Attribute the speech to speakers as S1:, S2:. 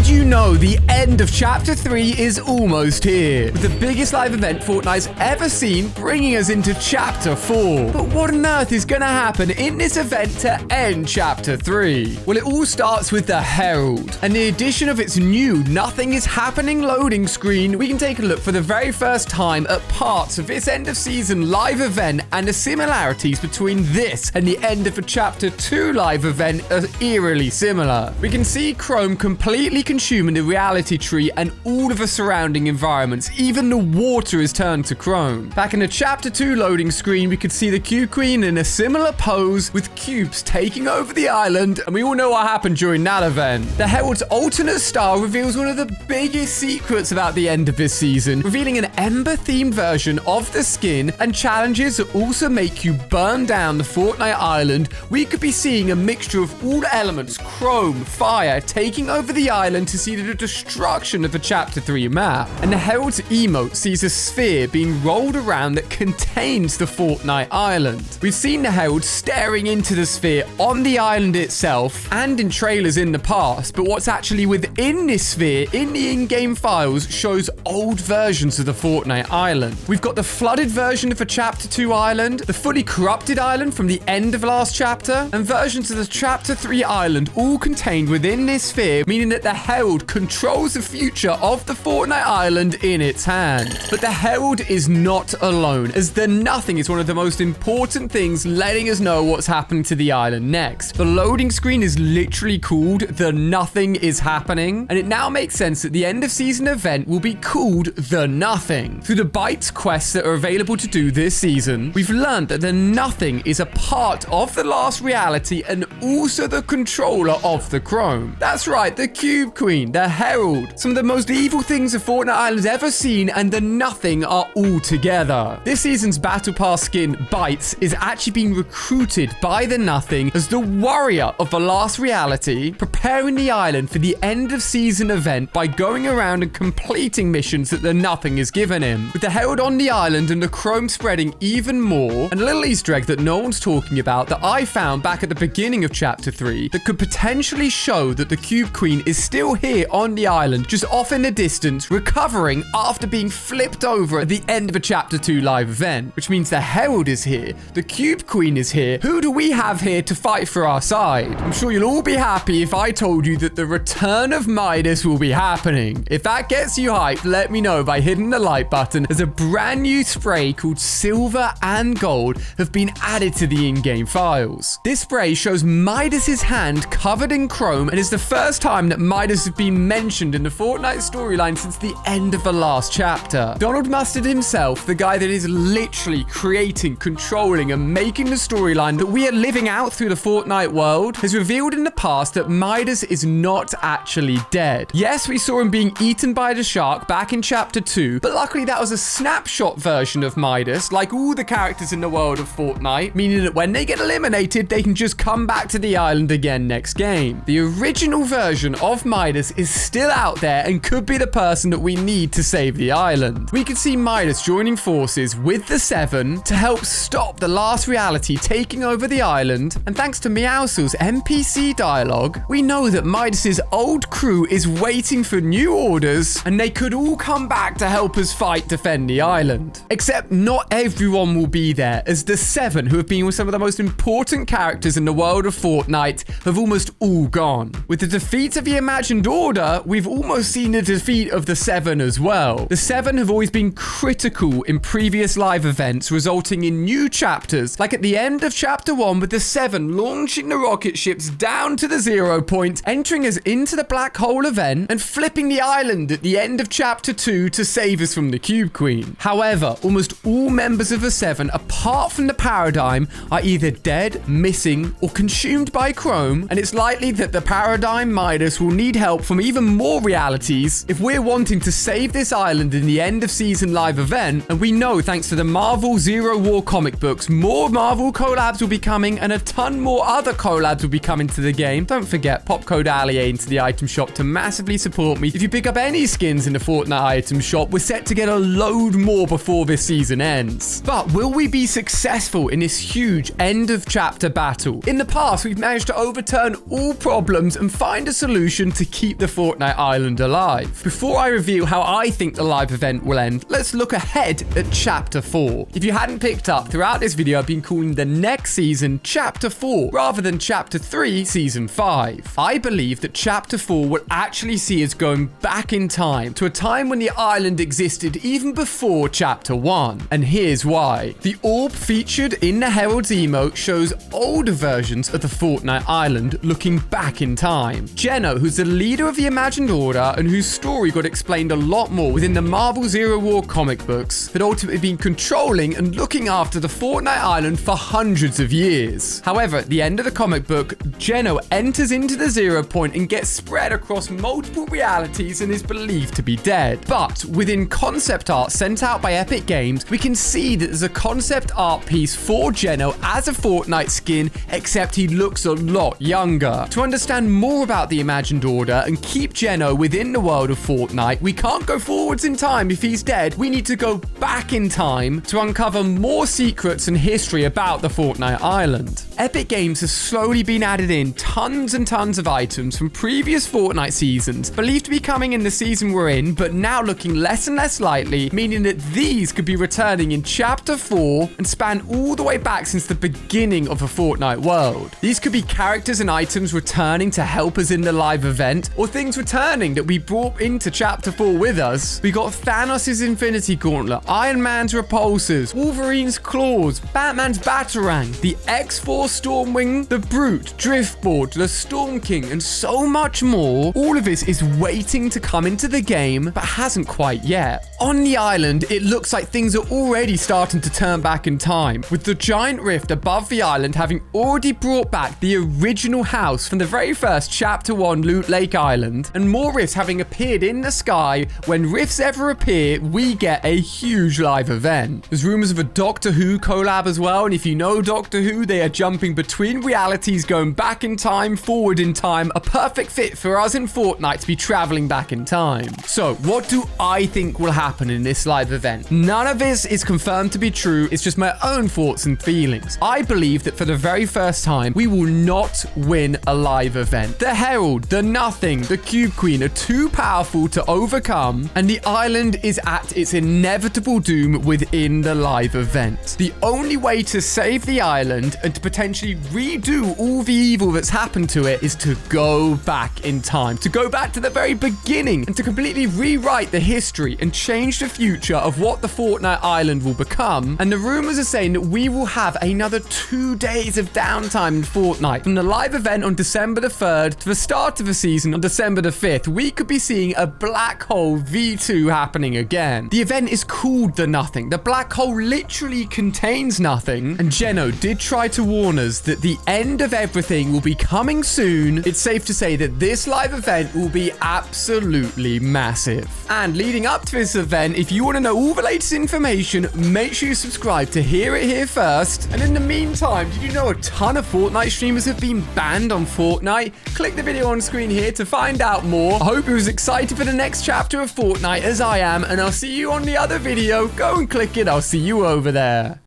S1: Did you know the end of Chapter 3 is almost here? With the biggest live event Fortnite's ever seen bringing us into Chapter 4. But what on earth is going to happen in this event to end Chapter 3? Well, it all starts with the Herald. And the addition of its new Nothing is Happening loading screen, we can take a look for the very first time at parts of this end of season live event, and the similarities between this and the end of a Chapter 2 live event are eerily similar. We can see Chrome completely consuming the reality tree and all of the surrounding environments. Even the water is turned to chrome. Back in the Chapter 2 loading screen, we could see the Cube Queen in a similar pose with cubes taking over the island, and we all know what happened during that event. The Herald's alternate star reveals one of the biggest secrets about the end of this season, revealing an Ember-themed version of the skin and challenges that also make you burn down the Fortnite island. We could be seeing a mixture of all the elements, chrome, fire, taking over the island to see the destruction of the Chapter 3 map. And the Herald's emote sees a sphere being rolled around that contains the Fortnite island. We've seen the Herald staring into the sphere on the island itself and in trailers in the past, but what's actually within this sphere in the in-game files shows old versions of the Fortnite island. We've got the flooded version of the Chapter 2 island, the fully corrupted island from the end of last chapter, and versions of the Chapter 3 island all contained within this sphere, meaning that the Herald controls the future of the Fortnite island in its hand. But the Herald is not alone, as the Nothing is one of the most important things letting us know what's happening to the island next. The loading screen is literally called The Nothing is Happening, and it now makes sense that the end of season event will be called The Nothing. Through the Bytes quests that are available to do this season, we've learned that the Nothing is a part of the last reality and also the controller of the Chrome. That's right, the Cube Queen, the Herald, some of the most evil things the Fortnite Island's ever seen, and the Nothing are all together. This season's Battle Pass skin, Bytes, is actually being recruited by the Nothing as the warrior of the last reality, preparing the island for the end of season event by going around and completing missions that the Nothing is given him. With the Herald on the island and the Chrome spreading even more, and a little Easter egg that no one's talking about that I found back at the beginning of Chapter 3 that could potentially show that the Cube Queen is still here on the island, just off in the distance, recovering after being flipped over at the end of a Chapter 2 live event, which means the Herald is here, the Cube Queen is here. Who do we have here to fight for our side? I'm sure you'll all be happy if I told you that the return of Midas will be happening. If that gets you hyped, let me know by hitting the like button, as a brand new spray called Silver and Gold have been added to the in-game files. This spray shows Midas's hand covered in chrome and is the first time that Midas has been mentioned in the Fortnite storyline since the end of the last chapter. Donald Mustard himself, the guy that is literally creating, controlling, and making the storyline that we are living out through the Fortnite world, has revealed in the past that Midas is not actually dead. Yes, we saw him being eaten by the shark back in Chapter 2, but luckily that was a snapshot version of Midas, like all the characters in the world of Fortnite, meaning that when they get eliminated, they can just come back to the island again next game. The original version of Midas is still out there and could be the person that we need to save the island. We could see Midas joining forces with the Seven to help stop the last reality taking over the island, and thanks to Meowscles' NPC dialogue, we know that Midas's old crew is waiting for new orders, and they could all come back to help us defend the island. Except not everyone will be there, as the Seven, who have been with some of the most important characters in the world of Fortnite, have almost all gone. With the defeat of the Imagined Order, we've almost seen the defeat of the Seven as well. The Seven have always been critical in previous live events, resulting in new chapters, like at the end of Chapter 1 with the Seven launching the rocket ships down to the 0 point, entering us into the black hole event, and flipping the island at the end of Chapter 2 to save us from the Cube Queen. However, almost all members of the Seven, apart from the Paradigm, are either dead, missing, or consumed by Chrome, and it's likely that the Paradigm Midas will need help from even more realities if we're wanting to save this island in the end of season live event. And we know, thanks to the Marvel Zero War comic books, more Marvel collabs will be coming, and a ton more other collabs will be coming to the game. Don't forget, pop code ALIA into the item shop to massively support me. If you pick up any skins in the Fortnite item shop, we're set to get a load more before this season ends. But will we be successful in this huge end of chapter battle? In the past, we've managed to overturn all problems and find a solution to keep the Fortnite Island alive. Before I reveal how I think the live event will end, let's look ahead at Chapter 4. If you hadn't picked up, throughout this video, I've been calling the next season Chapter 4 rather than Chapter 3 Season 5. I believe that Chapter 4 will actually see us going back in time to a time when the island existed even before Chapter 1. And here's why. The orb featured in the Herald's emote shows older versions of the Fortnite Island looking back in time. Geno, who's the leader of the Imagined Order and whose story got explained a lot more within the Marvel Zero War comic books, had ultimately been controlling and looking after the Fortnite Island for hundreds of years. However, at the end of the comic book, Geno enters into the Zero Point and gets spread across multiple realities and is believed to be dead. But within concept art sent out by Epic Games, we can see that there's a concept art piece for Geno as a Fortnite skin, except he looks a lot younger. To understand more about the Imagined Order and keep Geno within the world of Fortnite, we can't go forwards in time if he's dead. We need to go back in time to uncover more secrets and history about the Fortnite Island. Epic Games has slowly been added in tons and tons of items from previous Fortnite seasons, believed to be coming in the season we're in, but now looking less and less likely, meaning that these could be returning in Chapter 4 and span all the way back since the beginning of the Fortnite world. These could be characters and items returning to help us in the live event, or things returning that we brought into Chapter 4 with us. We got Thanos' Infinity Gauntlet, Iron Man's Repulsors, Wolverine's Claws, Batman's Batarang, the X-Force Stormwing, the Brute, Driftboard, the Storm King, and so much more. All of this is waiting to come into the game, but hasn't quite yet. On the island, it looks like things are already starting to turn back in time, with the giant rift above the island having already brought back the original house from the very first Chapter 1 Loot Lake Island, and more rifts having appeared in the sky. When rifts ever appear, we get a huge live event. There's rumors of a Doctor Who collab as well, and if you know Doctor Who, they are jumping between realities, going back in time, forward in time, a perfect fit for us in Fortnite to be traveling back in time. So, what do I think will happen in this live event? None of this is confirmed to be true, it's just my own thoughts and feelings. I believe that for the very first time, we will not win a live event. The Herald, the Nothing, the Cube Queen are too powerful to overcome, and the island is at its inevitable doom within the live event. The only way to save the island and to potentially redo all the evil that's happened to it is to go back in time, to go back to the very beginning and to completely rewrite the history and change the future of what the Fortnite Island will become. And the rumors are saying that we will have another 2 days of downtime in Fortnite. From the live event on December the 3rd to the start of the season on December the 5th, we could be seeing a black hole V2 happening again. The event is called the Nothing. The black hole literally contains nothing, and Geno did try to warn us that the end of everything will be coming soon. It's safe to say that this live event will be absolutely massive. And leading up to this event, if you want to know all the latest information, make sure you subscribe to hear it here first. And in the meantime, did you know a ton of Fortnite streamers have been banned on Fortnite? Click the video on screen here to find out more. I hope you're as excited for the next chapter of Fortnite as I am, and I'll see you on the other video. Go and click it. I'll see you over there.